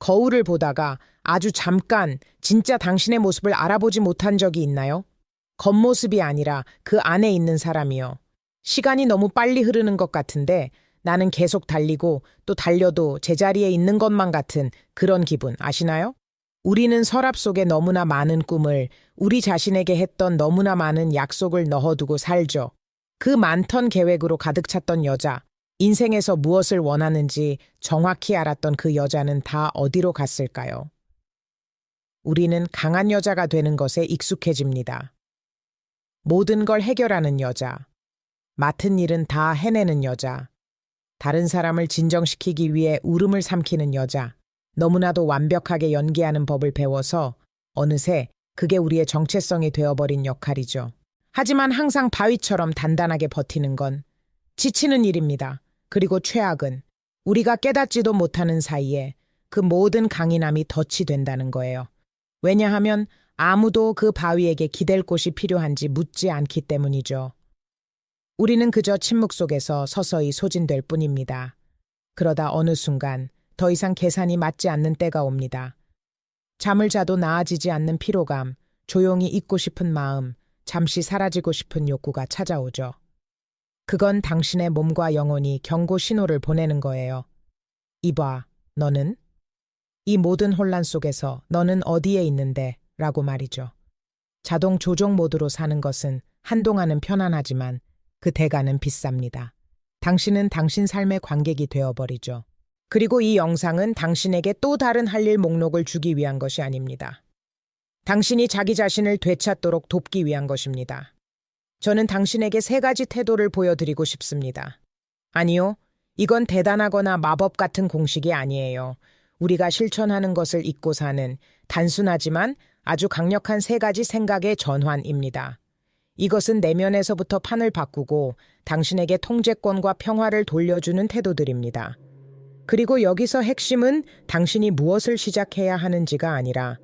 거울을 보다가 아주 잠깐 진짜 당신의 모습을 알아보지 못한 적이 있나요? 겉모습이 아니라 그 안에 있는 사람이요. 시간이 너무 빨리 흐르는 것 같은데 나는 계속 달리고 또 달려도 제자리에 있는 것만 같은 그런 기분 아시나요? 우리는 서랍 속에 너무나 많은 꿈을, 우리 자신에게 했던 너무나 많은 약속을 넣어두고 살죠. 그 많던 계획으로 가득 찼던 여자, 인생에서 무엇을 원하는지 정확히 알았던 그 여자는 다 어디로 갔을까요? 우리는 강한 여자가 되는 것에 익숙해집니다. 모든 걸 해결하는 여자, 맡은 일은 다 해내는 여자, 다른 사람을 진정시키기 위해 울음을 삼키는 여자, 너무나도 완벽하게 연기하는 법을 배워서 어느새 그게 우리의 정체성이 되어버린 역할이죠. 하지만 항상 바위처럼 단단하게 버티는 건 지치는 일입니다. 그리고 최악은 우리가 깨닫지도 못하는 사이에 그 모든 강인함이 덫이 된다는 거예요. 왜냐하면 아무도 그 바위에게 기댈 곳이 필요한지 묻지 않기 때문이죠. 우리는 그저 침묵 속에서 서서히 소진될 뿐입니다. 그러다 어느 순간 더 이상 계산이 맞지 않는 때가 옵니다. 잠을 자도 나아지지 않는 피로감, 조용히 잊고 싶은 마음, 잠시 사라지고 싶은 욕구가 찾아오죠. 그건 당신의 몸과 영혼이 경고 신호를 보내는 거예요. 이봐, 너는? 이 모든 혼란 속에서 너는 어디에 있는데? 라고 말이죠. 자동 조종 모드로 사는 것은 한동안은 편안하지만 그 대가는 비쌉니다. 당신은 당신 삶의 관객이 되어버리죠. 그리고 이 영상은 당신에게 또 다른 할 일 목록을 주기 위한 것이 아닙니다. 당신이 자기 자신을 되찾도록 돕기 위한 것입니다. 저는 당신에게 3가지 태도를 보여드리고 싶습니다. 아니요, 이건 대단하거나 마법 같은 공식이 아니에요. 우리가 실천하는 것을 잊고 사는 단순하지만 아주 강력한 3가지 생각의 전환입니다. 이것은 내면에서부터 판을 바꾸고 당신에게 통제권과 평화를 돌려주는 태도들입니다. 그리고 여기서 핵심은 당신이 무엇을 시작해야 하는지가 아니라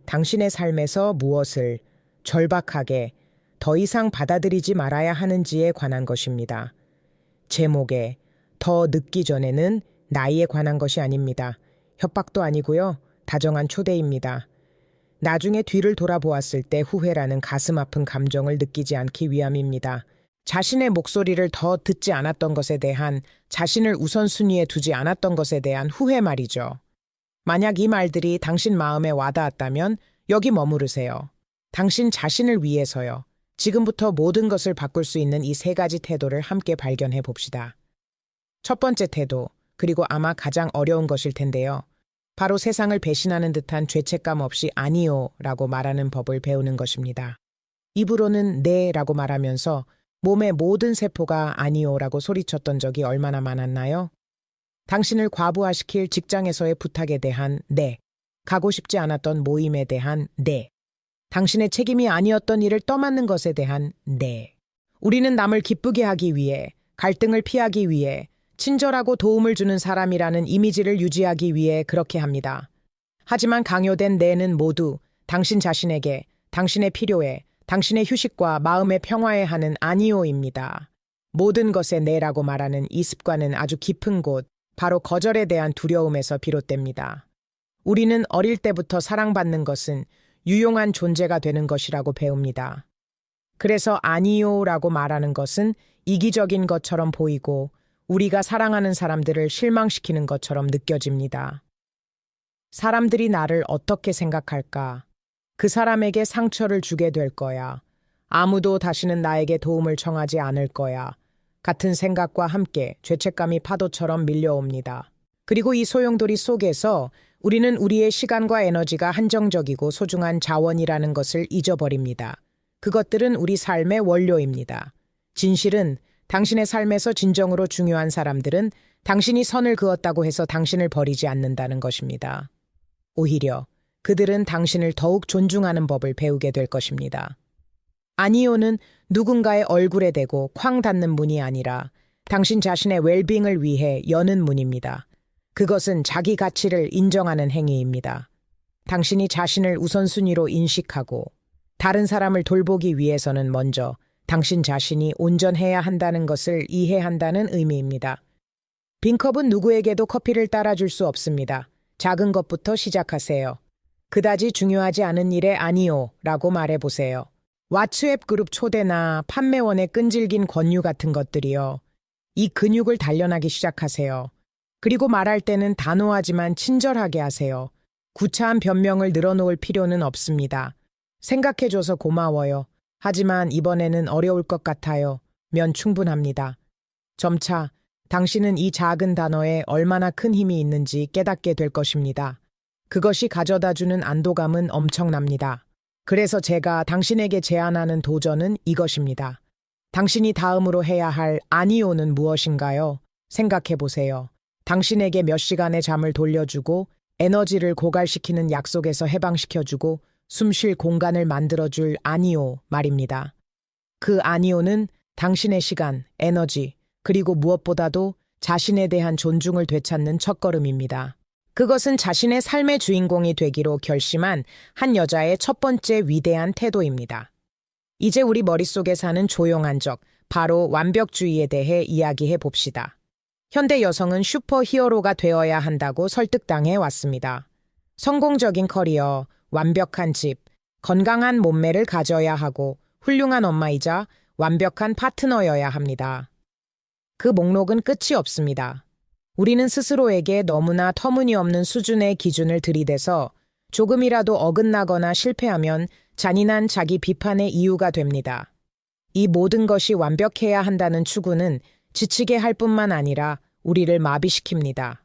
당신의 삶에서 무엇을 절박하게 더 이상 받아들이지 말아야 하는지에 관한 것입니다. 제목에 더 늦기 전에는 나이에 관한 것이 아닙니다. 협박도 아니고요. 다정한 초대입니다. 나중에 뒤를 돌아보았을 때 후회라는 가슴 아픈 감정을 느끼지 않기 위함입니다. 자신의 목소리를 더 듣지 않았던 것에 대한, 자신을 우선순위에 두지 않았던 것에 대한 후회 말이죠. 만약 이 말들이 당신 마음에 와닿았다면 여기 머무르세요. 당신 자신을 위해서요. 지금부터 모든 것을 바꿀 수 있는 이 3가지 태도를 함께 발견해 봅시다. 첫 번째 태도, 그리고 아마 가장 어려운 것일 텐데요. 바로 세상을 배신하는 듯한 죄책감 없이 아니요 라고 말하는 법을 배우는 것입니다. 입으로는 네 라고 말하면서 몸의 모든 세포가 아니요 라고 소리쳤던 적이 얼마나 많았나요? 당신을 과부하시킬 직장에서의 부탁에 대한 네, 가고 싶지 않았던 모임에 대한 네, 당신의 책임이 아니었던 일을 떠맡는 것에 대한 네. 우리는 남을 기쁘게 하기 위해, 갈등을 피하기 위해, 친절하고 도움을 주는 사람이라는 이미지를 유지하기 위해 그렇게 합니다. 하지만 강요된 네는 모두 당신 자신에게, 당신의 필요에, 당신의 휴식과 마음의 평화에 하는 아니오입니다. 모든 것에 네라고 말하는 이 습관은 아주 깊은 곳, 바로 거절에 대한 두려움에서 비롯됩니다. 우리는 어릴 때부터 사랑받는 것은 유용한 존재가 되는 것이라고 배웁니다. 그래서 아니요라고 말하는 것은 이기적인 것처럼 보이고 우리가 사랑하는 사람들을 실망시키는 것처럼 느껴집니다. 사람들이 나를 어떻게 생각할까? 그 사람에게 상처를 주게 될 거야. 아무도 다시는 나에게 도움을 청하지 않을 거야. 같은 생각과 함께 죄책감이 파도처럼 밀려옵니다. 그리고 이 소용돌이 속에서 우리는 우리의 시간과 에너지가 한정적이고 소중한 자원이라는 것을 잊어버립니다. 그것들은 우리 삶의 원료입니다. 진실은 당신의 삶에서 진정으로 중요한 사람들은 당신이 선을 그었다고 해서 당신을 버리지 않는다는 것입니다. 오히려 그들은 당신을 더욱 존중하는 법을 배우게 될 것입니다. 아니요는 누군가의 얼굴에 대고 쾅 닫는 문이 아니라 당신 자신의 웰빙을 위해 여는 문입니다. 그것은 자기 가치를 인정하는 행위입니다. 당신이 자신을 우선순위로 인식하고 다른 사람을 돌보기 위해서는 먼저 당신 자신이 온전해야 한다는 것을 이해한다는 의미입니다. 빈컵은 누구에게도 커피를 따라줄 수 없습니다. 작은 것부터 시작하세요. 그다지 중요하지 않은 일에 아니요 라고 말해보세요. 왓츠앱 그룹 초대나 판매원의 끈질긴 권유 같은 것들이요. 이 근육을 단련하기 시작하세요. 그리고 말할 때는 단호하지만 친절하게 하세요. 구차한 변명을 늘어놓을 필요는 없습니다. 생각해줘서 고마워요. 하지만 이번에는 어려울 것 같아요. 면 충분합니다. 점차 당신은 이 작은 단어에 얼마나 큰 힘이 있는지 깨닫게 될 것입니다. 그것이 가져다주는 안도감은 엄청납니다. 그래서 제가 당신에게 제안하는 도전은 이것입니다. 당신이 다음으로 해야 할 아니요는 무엇인가요? 생각해 보세요. 당신에게 몇 시간의 잠을 돌려주고 에너지를 고갈시키는 약속에서 해방시켜주고 숨 쉴 공간을 만들어줄 아니요 말입니다. 그 아니요는 당신의 시간, 에너지, 그리고 무엇보다도 자신에 대한 존중을 되찾는 첫걸음입니다. 그것은 자신의 삶의 주인공이 되기로 결심한 한 여자의 첫 번째 위대한 태도입니다. 이제 우리 머릿속에 사는 조용한 적, 바로 완벽주의에 대해 이야기해 봅시다. 현대 여성은 슈퍼 히어로가 되어야 한다고 설득당해 왔습니다. 성공적인 커리어, 완벽한 집, 건강한 몸매를 가져야 하고 훌륭한 엄마이자 완벽한 파트너여야 합니다. 그 목록은 끝이 없습니다. 우리는 스스로에게 너무나 터무니없는 수준의 기준을 들이대서 조금이라도 어긋나거나 실패하면 잔인한 자기 비판의 이유가 됩니다. 이 모든 것이 완벽해야 한다는 추구는 지치게 할 뿐만 아니라 우리를 마비시킵니다.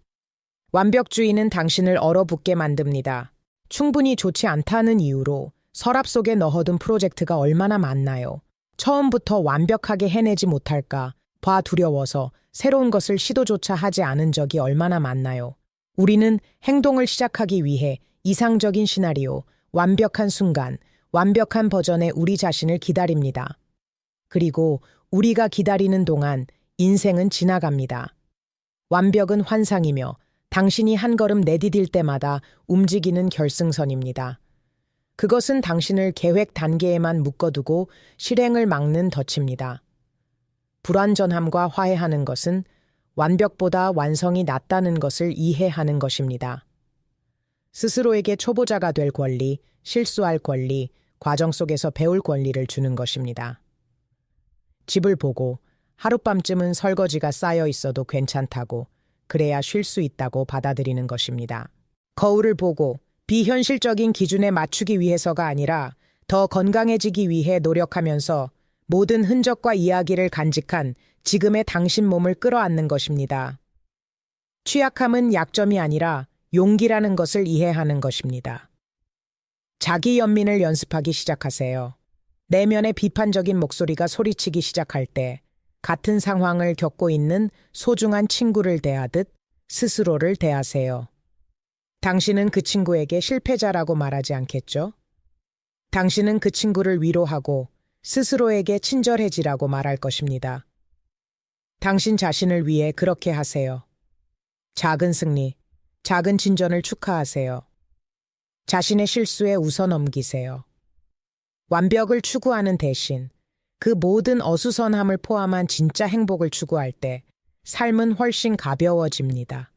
완벽주의는 당신을 얼어붙게 만듭니다. 충분히 좋지 않다는 이유로 서랍 속에 넣어둔 프로젝트가 얼마나 많나요? 처음부터 완벽하게 해내지 못할까 봐 두려워서 새로운 것을 시도조차 하지 않은 적이 얼마나 많나요? 우리는 행동을 시작하기 위해 이상적인 시나리오, 완벽한 순간, 완벽한 버전의 우리 자신을 기다립니다. 그리고 우리가 기다리는 동안 인생은 지나갑니다. 완벽은 환상이며 당신이 한 걸음 내디딜 때마다 움직이는 결승선입니다. 그것은 당신을 계획 단계에만 묶어두고 실행을 막는 덫입니다. 불완전함과 화해하는 것은 완벽보다 완성이 낫다는 것을 이해하는 것입니다. 스스로에게 초보자가 될 권리, 실수할 권리, 과정 속에서 배울 권리를 주는 것입니다. 집을 보고 하룻밤쯤은 설거지가 쌓여 있어도 괜찮다고, 그래야 쉴 수 있다고 받아들이는 것입니다. 거울을 보고 비현실적인 기준에 맞추기 위해서가 아니라 더 건강해지기 위해 노력하면서 모든 흔적과 이야기를 간직한 지금의 당신 몸을 끌어안는 것입니다. 취약함은 약점이 아니라 용기라는 것을 이해하는 것입니다. 자기 연민을 연습하기 시작하세요. 내면의 비판적인 목소리가 소리치기 시작할 때 같은 상황을 겪고 있는 소중한 친구를 대하듯 스스로를 대하세요. 당신은 그 친구에게 실패자라고 말하지 않겠죠? 당신은 그 친구를 위로하고 스스로에게 친절해지라고 말할 것입니다. 당신 자신을 위해 그렇게 하세요. 작은 승리, 작은 진전을 축하하세요. 자신의 실수에 웃어넘기세요. 완벽을 추구하는 대신 그 모든 어수선함을 포함한 진짜 행복을 추구할 때 삶은 훨씬 가벼워집니다.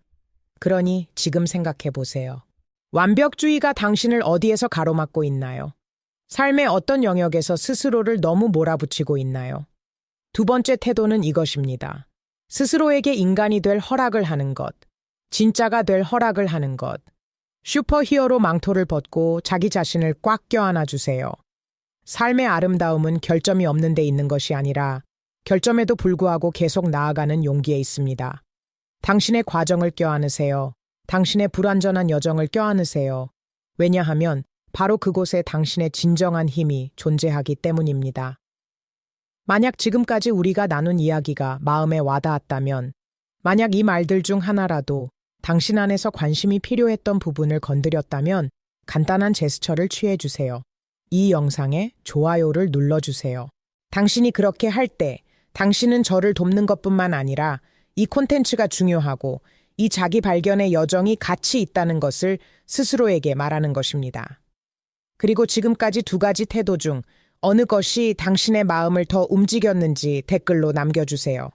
그러니 지금 생각해 보세요. 완벽주의가 당신을 어디에서 가로막고 있나요? 삶의 어떤 영역에서 스스로를 너무 몰아붙이고 있나요? 두 번째 태도는 이것입니다. 스스로에게 인간이 될 허락을 하는 것, 진짜가 될 허락을 하는 것. 슈퍼히어로 망토를 벗고 자기 자신을 꽉 껴안아 주세요. 삶의 아름다움은 결점이 없는 데 있는 것이 아니라 결점에도 불구하고 계속 나아가는 용기에 있습니다. 당신의 과정을 껴안으세요. 당신의 불완전한 여정을 껴안으세요. 왜냐하면 바로 그곳에 당신의 진정한 힘이 존재하기 때문입니다. 만약 지금까지 우리가 나눈 이야기가 마음에 와닿았다면, 만약 이 말들 중 하나라도 당신 안에서 관심이 필요했던 부분을 건드렸다면 간단한 제스처를 취해주세요. 이 영상에 좋아요를 눌러주세요. 당신이 그렇게 할 때 당신은 저를 돕는 것뿐만 아니라 이 콘텐츠가 중요하고 이 자기 발견의 여정이 가치 있다는 것을 스스로에게 말하는 것입니다. 그리고 지금까지 두 가지 태도 중 어느 것이 당신의 마음을 더 움직였는지 댓글로 남겨주세요.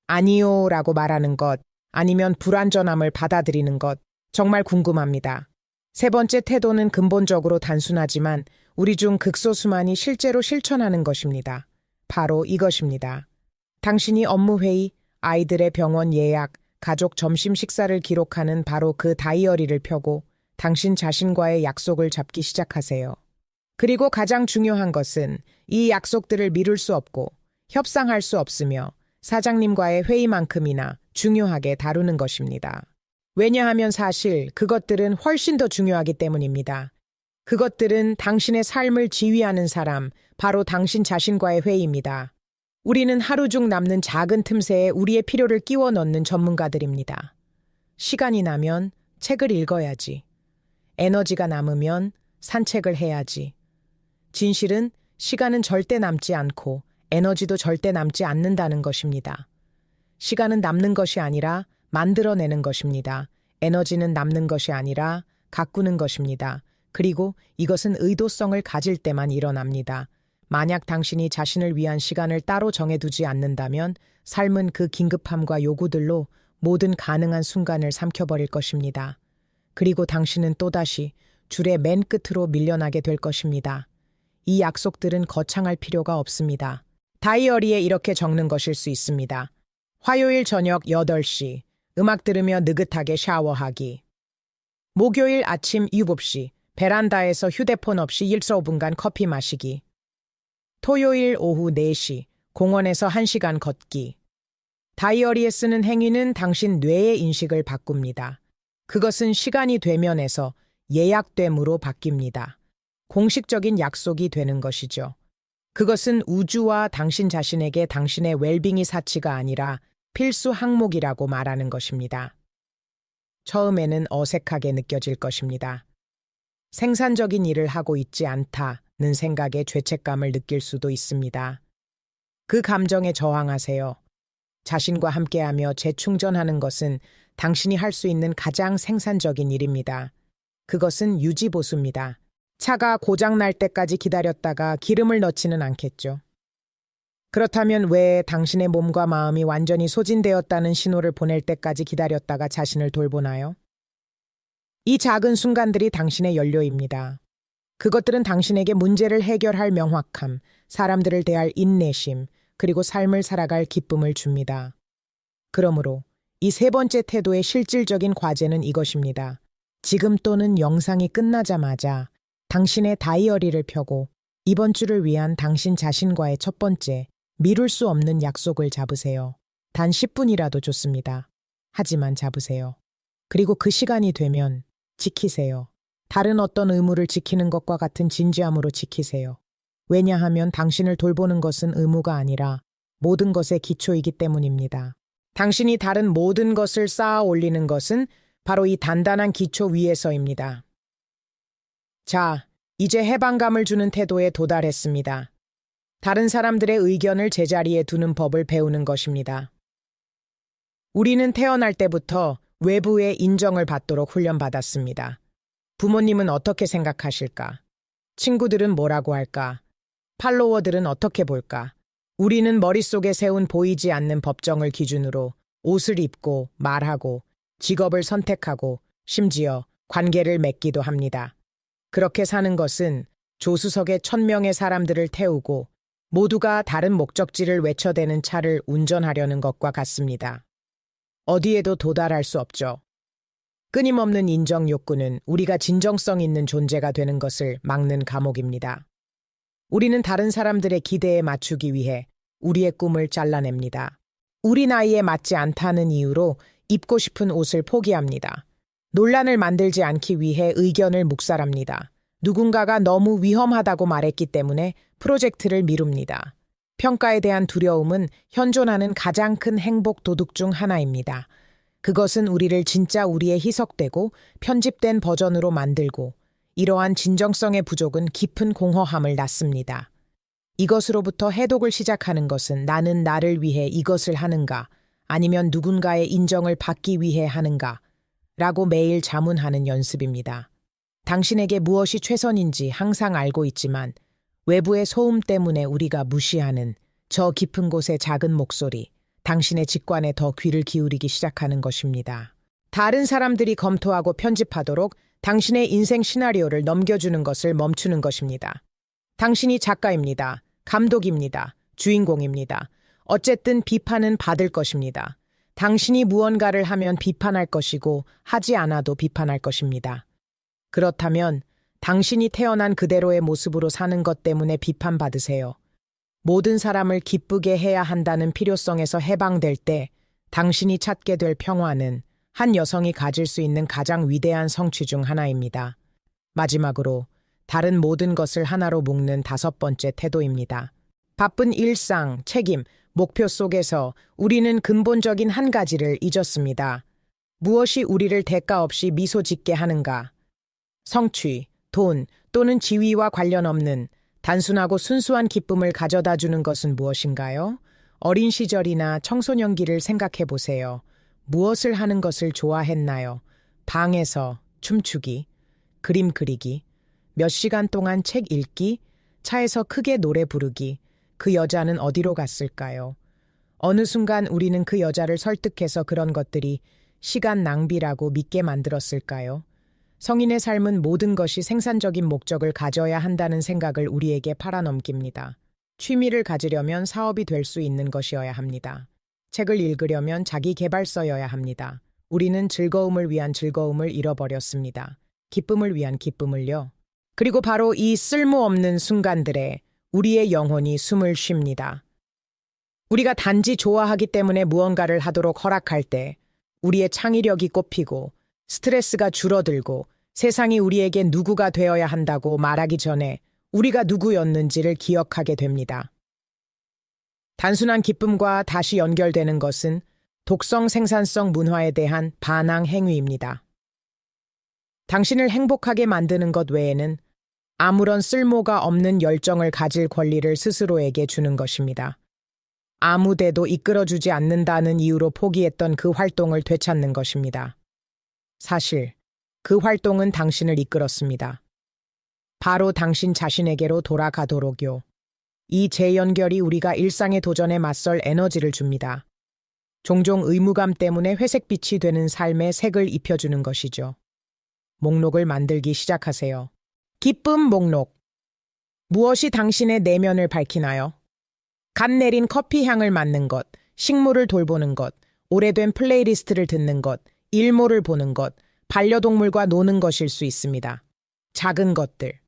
아니요 라고 말하는 것, 아니면 불완전함을 받아들이는 것, 정말 궁금합니다. 세 번째 태도는 근본적으로 단순하지만 우리 중 극소수만이 실제로 실천하는 것입니다. 바로 이것입니다. 당신이 업무회의, 아이들의 병원 예약, 가족 점심 식사를 기록하는 바로 그 다이어리를 펴고 당신 자신과의 약속을 잡기 시작하세요. 그리고 가장 중요한 것은 이 약속들을 미룰 수 없고 협상할 수 없으며 사장님과의 회의만큼이나 중요하게 다루는 것입니다. 왜냐하면 사실 그것들은 훨씬 더 중요하기 때문입니다. 그것들은 당신의 삶을 지휘하는 사람, 바로 당신 자신과의 회의입니다. 우리는 하루 중 남는 작은 틈새에 우리의 필요를 끼워 넣는 전문가들입니다. 시간이 나면 책을 읽어야지. 에너지가 남으면 산책을 해야지. 진실은 시간은 절대 남지 않고 에너지도 절대 남지 않는다는 것입니다. 시간은 남는 것이 아니라 만들어내는 것입니다. 에너지는 남는 것이 아니라 가꾸는 것입니다. 그리고 이것은 의도성을 가질 때만 일어납니다. 만약 당신이 자신을 위한 시간을 따로 정해두지 않는다면 삶은 그 긴급함과 요구들로 모든 가능한 순간을 삼켜버릴 것입니다. 그리고 당신은 또다시 줄의 맨 끝으로 밀려나게 될 것입니다. 이 약속들은 거창할 필요가 없습니다. 다이어리에 이렇게 적는 것일 수 있습니다. 화요일 저녁 8시, 음악 들으며 느긋하게 샤워하기. 목요일 아침 7시, 베란다에서 휴대폰 없이 15분간 커피 마시기. 토요일 오후 4시, 공원에서 1시간 걷기. 다이어리에 쓰는 행위는 당신 뇌의 인식을 바꿉니다. 그것은 시간이 되면에서 예약됨으로 바뀝니다. 공식적인 약속이 되는 것이죠. 그것은 우주와 당신 자신에게 당신의 웰빙이 사치가 아니라 필수 항목이라고 말하는 것입니다. 처음에는 어색하게 느껴질 것입니다. 생산적인 일을 하고 있지 않다는 생각에 죄책감을 느낄 수도 있습니다. 그 감정에 저항하세요. 자신과 함께하며 재충전하는 것은 당신이 할 수 있는 가장 생산적인 일입니다. 그것은 유지보수입니다. 차가 고장날 때까지 기다렸다가 기름을 넣지는 않겠죠. 그렇다면 왜 당신의 몸과 마음이 완전히 소진되었다는 신호를 보낼 때까지 기다렸다가 자신을 돌보나요? 이 작은 순간들이 당신의 연료입니다. 그것들은 당신에게 문제를 해결할 명확함, 사람들을 대할 인내심, 그리고 삶을 살아갈 기쁨을 줍니다. 그러므로 이 세 번째 태도의 실질적인 과제는 이것입니다. 지금 또는 영상이 끝나자마자 당신의 다이어리를 펴고 이번 주를 위한 당신 자신과의 첫 번째 미룰 수 없는 약속을 잡으세요. 단 10분이라도 좋습니다. 하지만 잡으세요. 그리고 그 시간이 되면 지키세요. 다른 어떤 의무를 지키는 것과 같은 진지함으로 지키세요. 왜냐하면 당신을 돌보는 것은 의무가 아니라 모든 것의 기초이기 때문입니다. 당신이 다른 모든 것을 쌓아 올리는 것은 바로 이 단단한 기초 위에서입니다. 자, 이제 해방감을 주는 태도에 도달했습니다. 다른 사람들의 의견을 제자리에 두는 법을 배우는 것입니다. 우리는 태어날 때부터 외부의 인정을 받도록 훈련받았습니다. 부모님은 어떻게 생각하실까? 친구들은 뭐라고 할까? 팔로워들은 어떻게 볼까? 우리는 머릿속에 세운 보이지 않는 법정을 기준으로 옷을 입고 말하고 직업을 선택하고 심지어 관계를 맺기도 합니다. 그렇게 사는 것은 조수석에 1000명의 사람들을 태우고 모두가 다른 목적지를 외쳐대는 차를 운전하려는 것과 같습니다. 어디에도 도달할 수 없죠. 끊임없는 인정 욕구는 우리가 진정성 있는 존재가 되는 것을 막는 감옥입니다. 우리는 다른 사람들의 기대에 맞추기 위해 우리의 꿈을 잘라냅니다. 우리 나이에 맞지 않다는 이유로 입고 싶은 옷을 포기합니다. 논란을 만들지 않기 위해 의견을 묵살합니다. 누군가가 너무 위험하다고 말했기 때문에 프로젝트를 미룹니다. 평가에 대한 두려움은 현존하는 가장 큰 행복 도둑 중 하나입니다. 그것은 우리를 진짜 우리의 희석되고 편집된 버전으로 만들고 이러한 진정성의 부족은 깊은 공허함을 낳습니다. 이것으로부터 해독을 시작하는 것은 나는 나를 위해 이것을 하는가 아니면 누군가의 인정을 받기 위해 하는가 라고 매일 자문하는 연습입니다. 당신에게 무엇이 최선인지 항상 알고 있지만 외부의 소음 때문에 우리가 무시하는 저 깊은 곳의 작은 목소리, 당신의 직관에 더 귀를 기울이기 시작하는 것입니다. 다른 사람들이 검토하고 편집하도록 당신의 인생 시나리오를 넘겨주는 것을 멈추는 것입니다. 당신이 작가입니다. 감독입니다. 주인공입니다. 어쨌든 비판은 받을 것입니다. 당신이 무언가를 하면 비판할 것이고 하지 않아도 비판할 것입니다. 그렇다면 당신이 태어난 그대로의 모습으로 사는 것 때문에 비판받으세요. 모든 사람을 기쁘게 해야 한다는 필요성에서 해방될 때 당신이 찾게 될 평화는 한 여성이 가질 수 있는 가장 위대한 성취 중 하나입니다. 마지막으로 다른 모든 것을 하나로 묶는 5번째 태도입니다. 바쁜 일상, 책임, 목표 속에서 우리는 근본적인 한 가지를 잊었습니다. 무엇이 우리를 대가 없이 미소 짓게 하는가? 성취, 돈 또는 지위와 관련 없는 단순하고 순수한 기쁨을 가져다 주는 것은 무엇인가요? 어린 시절이나 청소년기를 생각해 보세요. 무엇을 하는 것을 좋아했나요? 방에서 춤추기, 그림 그리기, 몇 시간 동안 책 읽기, 차에서 크게 노래 부르기. 그 여자는 어디로 갔을까요? 어느 순간 우리는 그 여자를 설득해서 그런 것들이 시간 낭비라고 믿게 만들었을까요? 성인의 삶은 모든 것이 생산적인 목적을 가져야 한다는 생각을 우리에게 팔아넘깁니다. 취미를 가지려면 사업이 될 수 있는 것이어야 합니다. 책을 읽으려면 자기 개발서여야 합니다. 우리는 즐거움을 위한 즐거움을 잃어버렸습니다. 기쁨을 위한 기쁨을요. 그리고 바로 이 쓸모없는 순간들에 우리의 영혼이 숨을 쉽니다. 우리가 단지 좋아하기 때문에 무언가를 하도록 허락할 때 우리의 창의력이 꽃피고 스트레스가 줄어들고 세상이 우리에게 누구가 되어야 한다고 말하기 전에 우리가 누구였는지를 기억하게 됩니다. 단순한 기쁨과 다시 연결되는 것은 독성 생산성 문화에 대한 반항 행위입니다. 당신을 행복하게 만드는 것 외에는 아무런 쓸모가 없는 열정을 가질 권리를 스스로에게 주는 것입니다. 아무데도 이끌어주지 않는다는 이유로 포기했던 그 활동을 되찾는 것입니다. 사실 그 활동은 당신을 이끌었습니다. 바로 당신 자신에게로 돌아가도록요. 이 재연결이 우리가 일상의 도전에 맞설 에너지를 줍니다. 종종 의무감 때문에 회색빛이 되는 삶에 색을 입혀주는 것이죠. 목록을 만들기 시작하세요. 기쁨 목록. 무엇이 당신의 내면을 밝히나요? 갓 내린 커피 향을 맡는 것, 식물을 돌보는 것, 오래된 플레이리스트를 듣는 것, 일모를 보는 것, 반려동물과 노는 것일 수 있습니다. 작은 것들.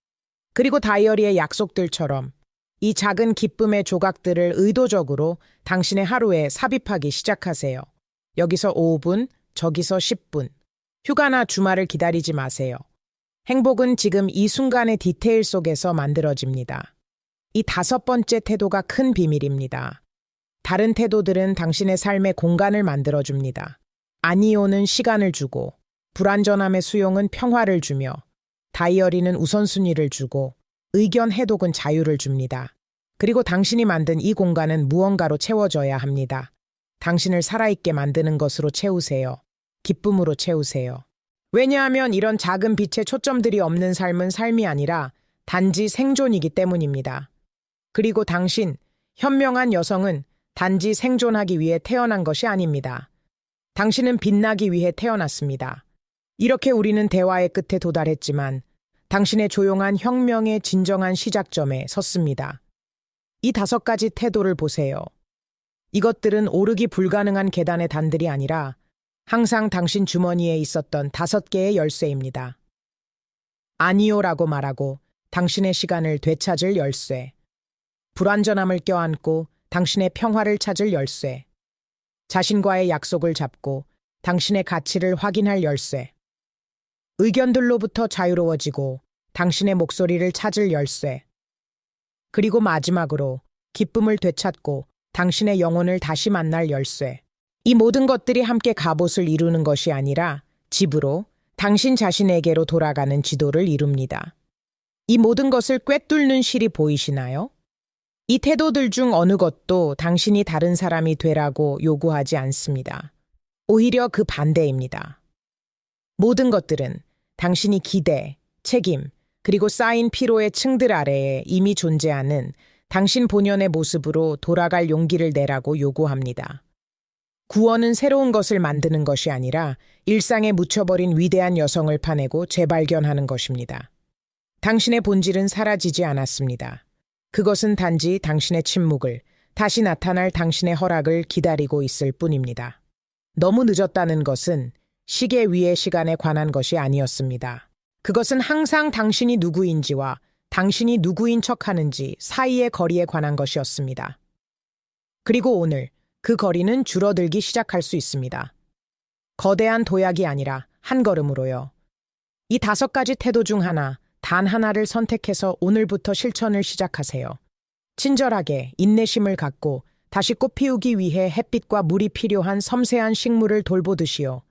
그리고 다이어리의 약속들처럼 이 작은 기쁨의 조각들을 의도적으로 당신의 하루에 삽입하기 시작하세요. 여기서 5분, 저기서 10분. 휴가나 주말을 기다리지 마세요. 행복은 지금 이 순간의 디테일 속에서 만들어집니다. 이 5번째 태도가 큰 비밀입니다. 다른 태도들은 당신의 삶에 공간을 만들어줍니다. 아니오는 시간을 주고, 불완전함의 수용은 평화를 주며, 다이어리는 우선순위를 주고, 의견 해독은 자유를 줍니다. 그리고 당신이 만든 이 공간은 무언가로 채워져야 합니다. 당신을 살아있게 만드는 것으로 채우세요. 기쁨으로 채우세요. 왜냐하면 이런 작은 빛의 초점들이 없는 삶은 삶이 아니라 단지 생존이기 때문입니다. 그리고 당신, 현명한 여성은 단지 생존하기 위해 태어난 것이 아닙니다. 당신은 빛나기 위해 태어났습니다. 이렇게 우리는 대화의 끝에 도달했지만 당신의 조용한 혁명의 진정한 시작점에 섰습니다. 이 5가지 태도를 보세요. 이것들은 오르기 불가능한 계단의 단들이 아니라 항상 당신 주머니에 있었던 5개의 열쇠입니다. 아니오라고 말하고 당신의 시간을 되찾을 열쇠. 불완전함을 껴안고 당신의 평화를 찾을 열쇠. 자신과의 약속을 잡고 당신의 가치를 확인할 열쇠. 의견들로부터 자유로워지고 당신의 목소리를 찾을 열쇠. 그리고 마지막으로 기쁨을 되찾고 당신의 영혼을 다시 만날 열쇠. 이 모든 것들이 함께 갑옷을 이루는 것이 아니라 집으로 당신 자신에게로 돌아가는 지도를 이룹니다. 이 모든 것을 꿰뚫는 실이 보이시나요? 이 태도들 중 어느 것도 당신이 다른 사람이 되라고 요구하지 않습니다. 오히려 그 반대입니다. 모든 것들은 당신이 기대, 책임, 그리고 쌓인 피로의 층들 아래에 이미 존재하는 당신 본연의 모습으로 돌아갈 용기를 내라고 요구합니다. 구원은 새로운 것을 만드는 것이 아니라 일상에 묻혀버린 위대한 여성을 파내고 재발견하는 것입니다. 당신의 본질은 사라지지 않았습니다. 그것은 단지 당신의 침묵을, 다시 나타날 당신의 허락을 기다리고 있을 뿐입니다. 너무 늦었다는 것은 시계 위의 시간에 관한 것이 아니었습니다. 그것은 항상 당신이 누구인지와 당신이 누구인 척하는지 사이의 거리에 관한 것이었습니다. 그리고 오늘 그 거리는 줄어들기 시작할 수 있습니다. 거대한 도약이 아니라 한 걸음으로요. 이 5가지 태도 중 하나, 단 하나를 선택해서 오늘부터 실천을 시작하세요. 친절하게 인내심을 갖고 다시 꽃피우기 위해 햇빛과 물이 필요한 섬세한 식물을 돌보듯이요.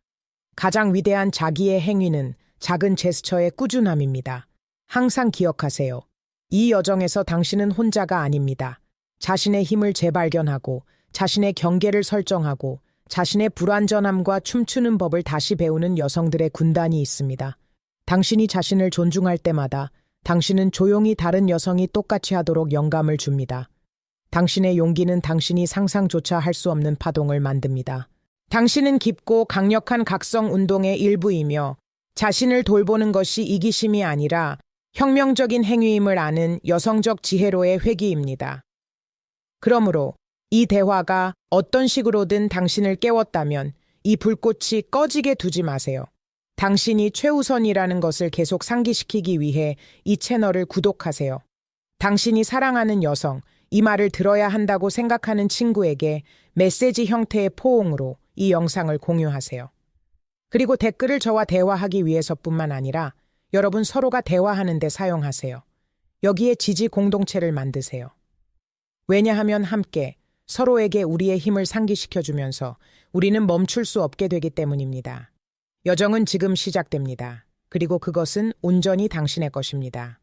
가장 위대한 자기의 행위는 작은 제스처의 꾸준함입니다. 항상 기억하세요. 이 여정에서 당신은 혼자가 아닙니다. 자신의 힘을 재발견하고 자신의 경계를 설정하고 자신의 불완전함과 춤추는 법을 다시 배우는 여성들의 군단이 있습니다. 당신이 자신을 존중할 때마다 당신은 조용히 다른 여성이 똑같이 하도록 영감을 줍니다. 당신의 용기는 당신이 상상조차 할 수 없는 파동을 만듭니다. 당신은 깊고 강력한 각성 운동의 일부이며 자신을 돌보는 것이 이기심이 아니라 혁명적인 행위임을 아는 여성적 지혜로의 회귀입니다. 그러므로 이 대화가 어떤 식으로든 당신을 깨웠다면 이 불꽃이 꺼지게 두지 마세요. 당신이 최우선이라는 것을 계속 상기시키기 위해 이 채널을 구독하세요. 당신이 사랑하는 여성, 이 말을 들어야 한다고 생각하는 친구에게 메시지 형태의 포옹으로 이 영상을 공유하세요. 그리고 댓글을 저와 대화하기 위해서뿐만 아니라 여러분 서로가 대화하는 데 사용하세요. 여기에 지지 공동체를 만드세요. 왜냐하면 함께 서로에게 우리의 힘을 상기시켜주면서 우리는 멈출 수 없게 되기 때문입니다. 여정은 지금 시작됩니다. 그리고 그것은 온전히 당신의 것입니다.